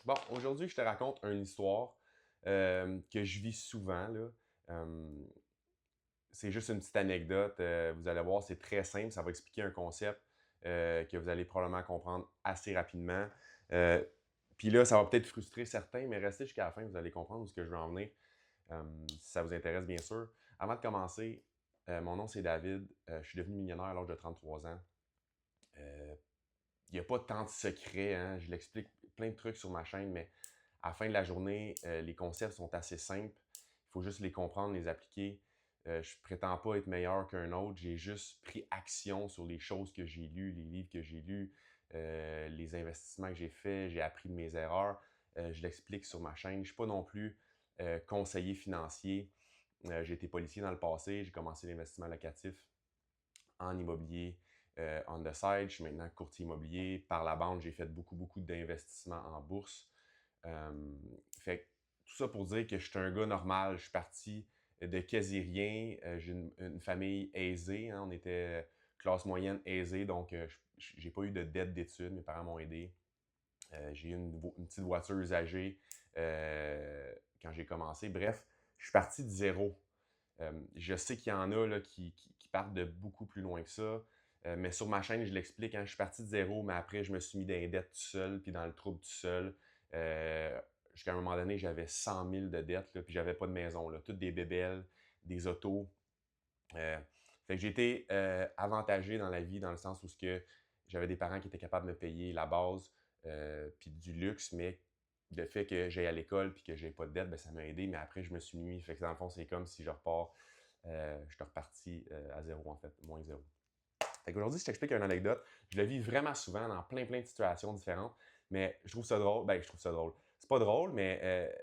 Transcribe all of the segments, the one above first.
Bon, aujourd'hui, je te raconte une histoire que je vis souvent, là. Euh, c'est juste une petite anecdote. Vous allez voir, c'est très simple. Ça va expliquer un concept que vous allez probablement comprendre assez rapidement. Euh, Puis là, ça va peut-être frustrer certains, mais restez jusqu'à la fin, vous allez comprendre où ce que je veux en venir. Si ça vous intéresse, bien sûr. Avant de commencer, mon nom c'est David. Je suis devenu millionnaire à l'âge de 33 ans. Il n'y a pas tant de secrets, hein? Je l'explique plein de trucs sur ma chaîne, mais à la fin de la journée, les concepts sont assez simples. Il faut juste les comprendre, les appliquer. Je prétends pas être meilleur qu'un autre. J'ai juste pris action sur les choses que j'ai lues, les livres que j'ai lus, les investissements que j'ai faits. J'ai appris de mes erreurs. Je l'explique sur ma chaîne. Je ne suis pas non plus conseiller financier. J'ai été policier dans le passé. J'ai commencé l'investissement locatif en immobilier on the side. Je suis maintenant courtier immobilier. Par la bande, j'ai fait beaucoup d'investissements en bourse. Fait tout ça pour dire que je suis un gars normal. Je suis parti de quasi rien. J'ai une famille aisée. Hein. On était classe moyenne aisée, donc j'ai pas eu de dette d'études. Mes parents m'ont aidé. J'ai eu une petite voiture usagée quand j'ai commencé. Bref, je suis parti de zéro. Je sais qu'il y en a là, qui partent de beaucoup plus loin que ça. Mais sur ma chaîne, je l'explique, hein, je suis parti de zéro, mais après, je me suis mis dans les dettes tout seul, puis dans le trouble tout seul. Jusqu'à un moment donné, j'avais 100 000 de dettes, là, puis j'avais pas de maison, là, toutes des bébelles, des autos. Euh, Fait que j'ai été avantagé dans la vie, dans le sens où j'avais des parents qui étaient capables de me payer la base, puis du luxe, mais le fait que j'aille à l'école puis que j'ai pas de dette, ben, ça m'a aidé, mais après, je me suis mis. Fait que dans le fond, c'est comme si je repars, je suis reparti à zéro, en fait, moins zéro. Fait qu'aujourd'hui, je t'explique une anecdote. Je le vis vraiment souvent dans plein de situations différentes, mais je trouve ça drôle. Ben, je trouve ça drôle. C'est pas drôle, mais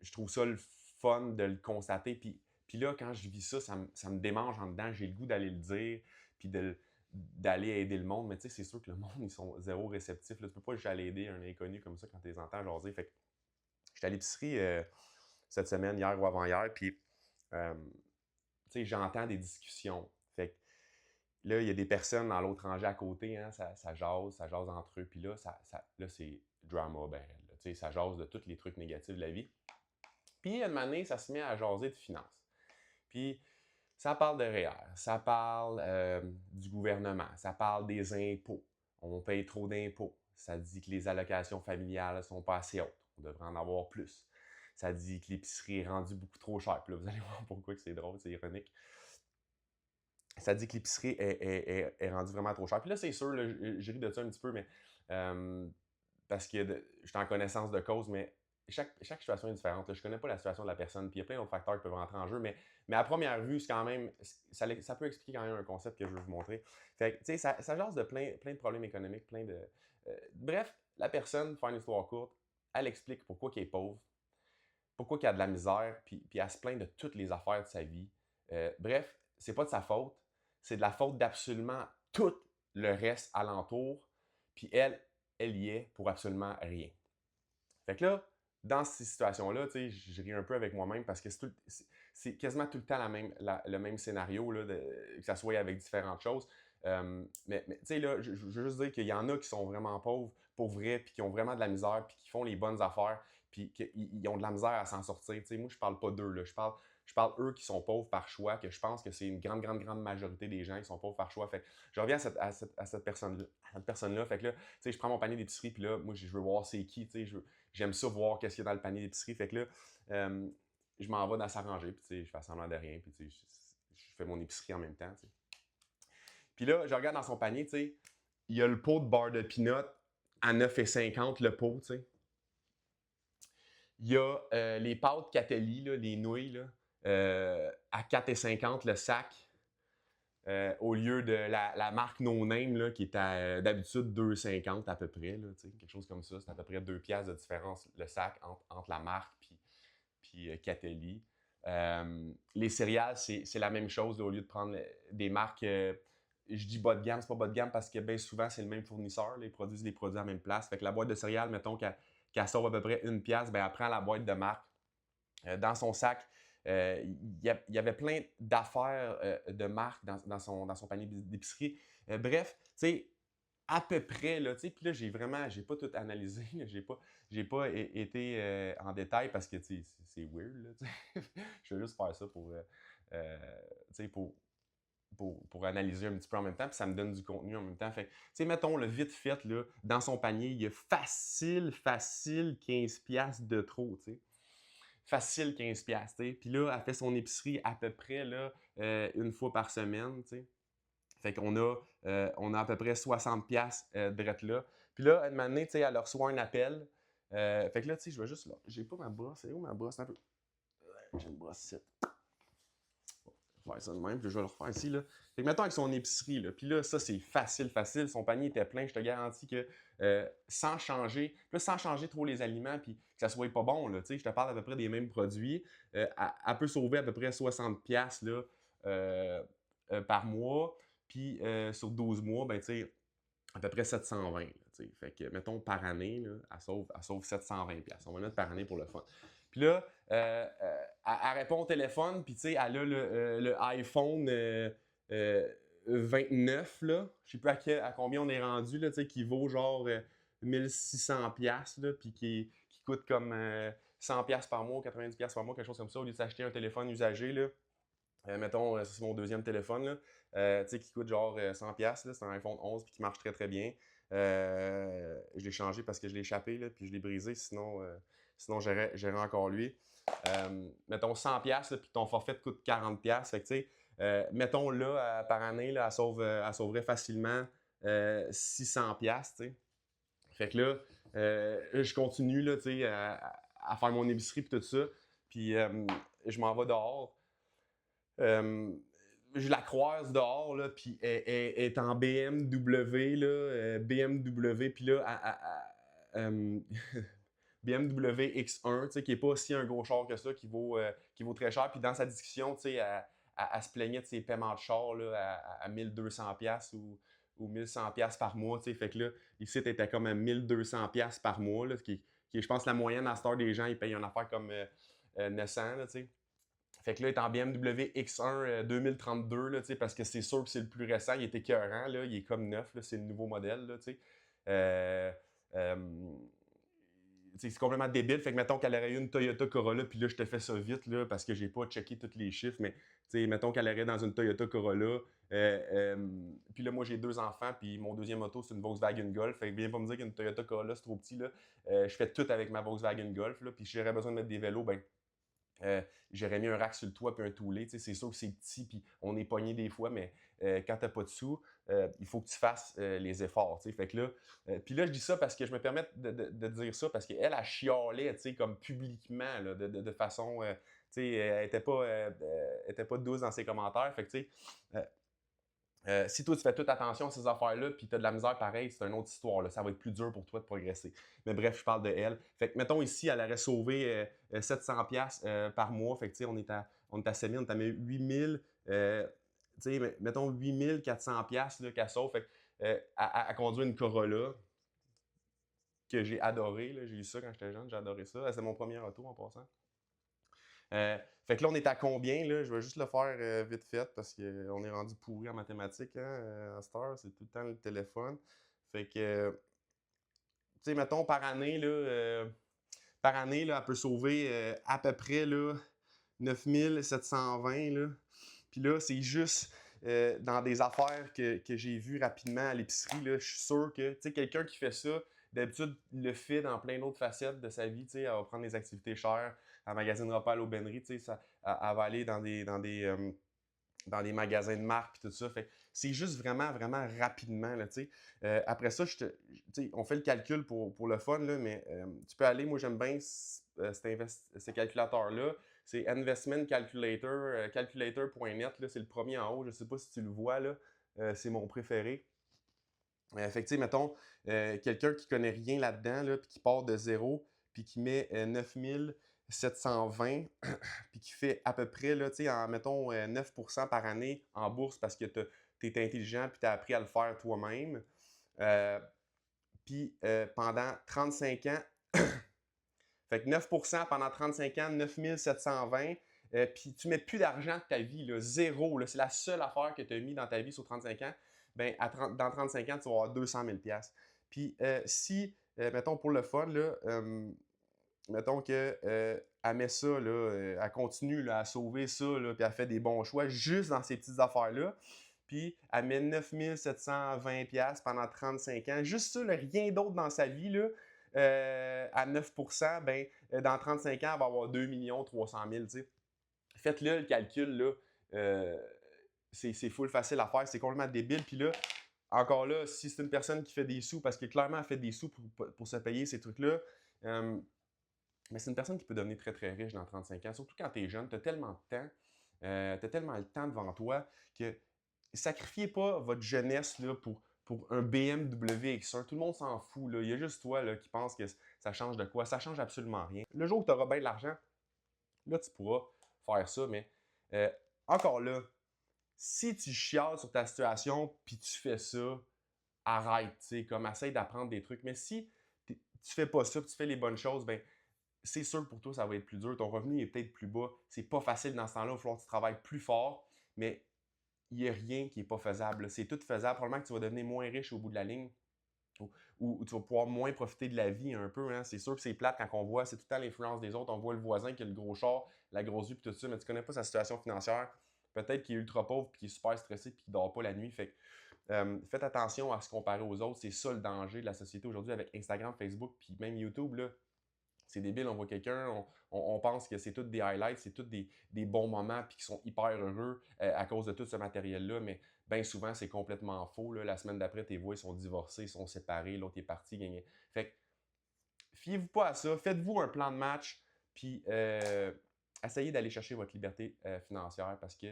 je trouve ça le fun de le constater. Puis là, quand je vis ça, ça me démange en dedans. J'ai le goût d'aller le dire, puis d'aller aider le monde. Mais tu sais, c'est sûr que le monde, ils sont zéro réceptifs. Là. Tu peux pas juste aller aider un inconnu comme ça quand tu les entends jaser. Fait que j'étais à l'épicerie cette semaine, hier ou avant-hier, puis euh, tu sais, j'entends des discussions. Fait que là, il y a des personnes dans l'autre rangée à côté, hein, ça jase entre eux. Puis là, là c'est drama, ben, là, tu sais, ça jase de tous les trucs négatifs de la vie. Puis, à un moment donné, ça se met à jaser de finances. Puis, ça parle de REER, ça parle du gouvernement, ça parle des impôts. On paye trop d'impôts. Ça dit que les allocations familiales ne sont pas assez hautes. On devrait en avoir plus. Ça dit que l'épicerie est rendue beaucoup trop chère. Puis là, vous allez voir pourquoi c'est drôle, c'est ironique. Ça dit que l'épicerie est rendue vraiment trop chère. Puis là, c'est sûr, là, je ris de ça un petit peu, mais parce que je suis en connaissance de cause, mais chaque situation est différente. Là. Je ne connais pas la situation de la personne, puis il y a plein d'autres facteurs qui peuvent rentrer en jeu, mais à première vue, c'est quand même, ça peut expliquer quand même un concept que je veux vous montrer. Fait que, tu sais, ça jase de plein de problèmes économiques, bref, la personne, pour faire une histoire courte, elle explique pourquoi elle est pauvre, pourquoi elle a de la misère, puis elle se plaint de toutes les affaires de sa vie. Bref, c'est pas de sa faute, c'est de la faute d'absolument tout le reste alentour, puis elle y est pour absolument rien. Fait que là, dans ces situations-là, tu sais, je ris un peu avec moi-même parce que c'est quasiment tout le temps le même scénario, là, que ça soit avec différentes choses. Mais tu sais, là, je veux juste dire qu'il y en a qui sont vraiment pauvres, pour vrai, puis qui ont vraiment de la misère, puis qui font les bonnes affaires, puis qu'ils ont de la misère à s'en sortir. Tu sais, moi, je parle pas d'eux, là. Je parle eux qui sont pauvres par choix, que je pense que c'est une grande majorité des gens qui sont pauvres par choix. Fait que je reviens à cette personne-là. Fait que là, tu sais, je prends mon panier d'épicerie, puis là, moi, je veux voir c'est qui, tu sais, j'aime ça voir qu'est-ce qu'il y a dans le panier d'épicerie. Fait que là, je m'en vais dans sa rangée, puis tu sais, je fais semblant de rien, puis tu sais, je fais mon épicerie en même temps, tu sais. Puis là, je regarde dans son panier, tu sais, il y a le pot de beurre de peanut à 9,50 le pot, tu sais. Il y a les pâtes Catelli, là, les nouilles, là, à 4,50 le sac. Au lieu de la marque No Name là, qui est d'habitude 2,50 à peu près, là, quelque chose comme ça. C'est à peu près 2 piastres de différence le sac entre la marque puis Catelli. Les céréales, c'est la même chose. Là, au lieu de prendre des marques, je dis bas de gamme, c'est pas bas de gamme parce que bien souvent, c'est le même fournisseur. Là, ils produisent les produits à la même place. Fait que la boîte de céréales, mettons qu'elle sauve à peu près 1 piastre, ben, elle prend la boîte de marque dans son sac. Il y avait plein d'affaires de marque dans son panier d'épicerie. Bref, tu sais, à peu près, là, tu sais, puis là, j'ai pas tout analysé, là, j'ai pas été en détail parce que, tu sais, c'est weird, là, tu sais. Je veux juste faire ça euh, tu sais, pour analyser un petit peu en même temps, puis ça me donne du contenu en même temps. Fait que, tu sais, mettons, le vite fait, là, dans son panier, il y a facile 15$ de trop, tu sais. Facile 15$, tu sais. Puis là, elle fait son épicerie à peu près, là, une fois par semaine, tu sais. Fait on a à peu près 60$ drette là. Puis là, à un moment donné, tu sais, elle reçoit un appel. Fait que là, tu sais, je vais juste là. J'ai pas ma brosse. C'est où ma brosse? Un peu. J'ai une brosse ici. Je vais faire ça de même, puis je vais le refaire ici, là. Fait que mettons avec son épicerie, là. Puis là, ça, c'est facile. Son panier était plein. Je te garantis que sans changer trop les aliments, puis que ça soit pas bon, là. Tu sais, je te parle à peu près des mêmes produits. Elle peut sauver à peu près 60$ là, par mois. Puis sur 12 mois, ben, tu sais, à peu près 720. Là, fait que, mettons, par année, là, elle sauve 720$. On va le mettre par année pour le fun. Puis là, elle répond au téléphone, puis tu sais, elle a le iPhone 29, là. Je sais plus à combien on est rendu, là, tu sais, qui vaut genre 1600$, là, puis qui coûte comme 100$ par mois, 90$ par mois, quelque chose comme ça, au lieu de s'acheter un téléphone usagé, là. Mettons, ça, c'est mon deuxième téléphone, là, tu sais, qui coûte genre 100$, là, c'est un iPhone 11 puis qui marche très très bien. Je l'ai changé parce que je l'ai échappé, là, puis je l'ai brisé, sinon j'aurais encore lui. Mettons 100$, là, puis ton forfait te coûte 40$. Fait que, tu sais, mettons là, par année, là, elle sauverait facilement 600$, tu sais. Fait que là, je continue là, tu sais, à faire mon épicerie et tout ça. Puis je m'en vais dehors. Euh, je la croise dehors, là, puis elle est en BMW, là, BMW, puis là, BMW X1, tu sais, qui n'est pas aussi un gros char que ça, qui vaut très cher. Puis dans sa discussion, tu sais, elle se plaignait de ses paiements de char là, à 1200$ ou 1100$ par mois, tu sais. Fait que là, ici, tu étais comme à 1200$ par mois, là, qui est, je pense, la moyenne à cette heure des gens, ils payent une affaire comme 900, là, tu sais. Fait que là, il est en BMW X1 2032, là, parce que c'est sûr que c'est le plus récent. Il est écœurant, là, il est comme neuf, là, c'est le nouveau modèle. Là, euh, euh, c'est complètement débile. Fait que mettons qu'elle aurait eu une Toyota Corolla, puis là, je te fais ça vite là, parce que j'ai pas checké tous les chiffres, mais mettons qu'elle aurait dans une Toyota Corolla. Puis là, moi, j'ai 2 enfants, puis mon deuxième auto, c'est une Volkswagen Golf. Fait que viens pas me dire qu'une Toyota Corolla, c'est trop petit. Là. Je fais tout avec ma Volkswagen Golf, là, puis si j'aurais besoin de mettre des vélos, ben j'aurais mis un rack sur le toit puis un toulé. C'est sûr que c'est petit puis on est pogné des fois, mais quand t'as pas de sous, il faut que tu fasses les efforts. T'sais. Fait que là, puis là, je dis ça parce que je me permets de dire ça parce qu'elle a chialé comme publiquement là, de façon. Elle était pas douce dans ses commentaires. Fait que tu sais. Si toi, tu fais toute attention à ces affaires-là, puis tu as de la misère pareil, c'est une autre histoire. Là. Ça va être plus dur pour toi de progresser. Mais bref, je parle de elle. Fait que, mettons ici, elle aurait sauvé 700$ par mois. Fait que, tu sais, on est à 7 000, on est à 8 000. Tu sais, mettons 8 400$ qu'elle sauve. Fait que, à conduire une Corolla que j'ai adoré. J'ai eu ça quand j'étais jeune, j'ai adoré ça. C'est mon premier auto en passant. Fait que là, on est à combien? Là? Je vais juste le faire vite fait parce qu'on est rendu pourri en mathématiques hein, à cette heure. C'est tout le temps le téléphone. Fait que, tu sais, mettons, par année là, elle peut sauver à peu près là, 9 720. Là. Puis là, c'est juste dans des affaires que j'ai vues rapidement à l'épicerie. Là, je suis sûr que, tu sais, quelqu'un qui fait ça, d'habitude, il le fait dans plein d'autres facettes de sa vie. Tu sais, elle va prendre des activités chères, elle magasinera pas à l'aubainerie, tu sais, elle va aller dans des magasins de marque et tout ça. Fait c'est juste vraiment, vraiment rapidement. Là, après ça, on fait le calcul pour le fun, là, mais tu peux aller, moi j'aime bien ce calculateur-là. C'est Investment Calculator, calculator.net, c'est le premier en haut. Je ne sais pas si tu le vois, là. C'est mon préféré. Fait que, mettons, quelqu'un qui connaît rien là-dedans, là, puis qui part de zéro, puis qui met 9720, puis qui fait à peu près, là, mettons, 9% par année en bourse parce que tu es intelligent puis tu as appris à le faire toi-même. Puis pendant 35 ans, fait que 9% pendant 35 ans, 9720. Puis tu ne mets plus d'argent de ta vie, là, zéro. Là, c'est la seule affaire que tu as mis dans ta vie sur 35 ans. ben, dans 35 ans, tu vas avoir 200 000 piastres. Puis si, mettons pour le fun, là, mettons qu'elle met ça, là, elle continue là, à sauver ça, là, puis elle fait des bons choix juste dans ces petites affaires-là. Puis elle met 9 720 piastres pendant 35 ans. Juste ça, là, rien d'autre dans sa vie, là, à 9 ben, dans 35 ans, elle va avoir 2 300 000. Faites-le le calcul, là. C'est full facile à faire, c'est complètement débile. Puis là, encore là, si c'est une personne qui fait des sous, parce que clairement, elle fait des sous pour se payer ces trucs-là, mais c'est une personne qui peut devenir très, très riche dans 35 ans. Surtout quand tu es jeune, tu as tellement de temps, tu as tellement le temps devant toi que sacrifiez pas votre jeunesse là, pour un BMW X1. Tout le monde s'en fout. Là. Il y a juste toi là, qui pense que ça change de quoi. Ça change absolument rien. Le jour où tu auras bien de l'argent, là, tu pourras faire ça. Mais euh, encore là, si tu chiales sur ta situation puis tu fais ça, arrête. Comme essaye d'apprendre des trucs. Mais si tu fais pas ça, tu fais les bonnes choses, ben c'est sûr que pour toi, ça va être plus dur. Ton revenu est peut-être plus bas. C'est pas facile dans ce temps-là. Il va falloir que tu travailles plus fort. Mais il n'y a rien qui n'est pas faisable. C'est tout faisable. Probablement que tu vas devenir moins riche au bout de la ligne ou tu vas pouvoir moins profiter de la vie un peu. Hein. C'est sûr que c'est plate quand on voit, c'est tout le temps l'influence des autres. On voit le voisin qui a le gros char, la grosse vie, puis tout ça, mais tu connais pas sa situation financière. Peut-être qu'il est ultra pauvre, puis qu'il est super stressé, puis qu'il ne dort pas la nuit. Fait que, faites attention à se comparer aux autres. C'est ça le danger de la société aujourd'hui avec Instagram, Facebook, puis même YouTube. Là. C'est débile, on voit quelqu'un, on pense que c'est tous des highlights, c'est tous des bons moments, puis qu'ils sont hyper heureux à cause de tout ce matériel-là, mais bien souvent, c'est complètement faux. Là. La semaine d'après, tes voix, ils sont divorcés, ils sont séparés, l'autre est parti, gagné. Fait que, fiez-vous pas à ça, faites-vous un plan de match, puis essayez d'aller chercher votre liberté financière parce que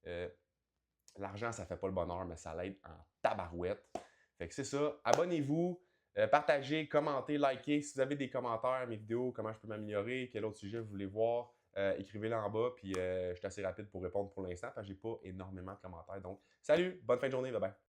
euh, l'argent, ça fait pas le bonheur, mais ça l'aide en tabarouette. Fait que c'est ça. Abonnez-vous, partagez, commentez, likez. Si vous avez des commentaires, mes vidéos, comment je peux m'améliorer, quel autre sujet vous voulez voir, écrivez-le en bas. Puis je suis assez rapide pour répondre pour l'instant parce que j'ai pas énormément de commentaires. Donc, salut, bonne fin de journée, bye bye.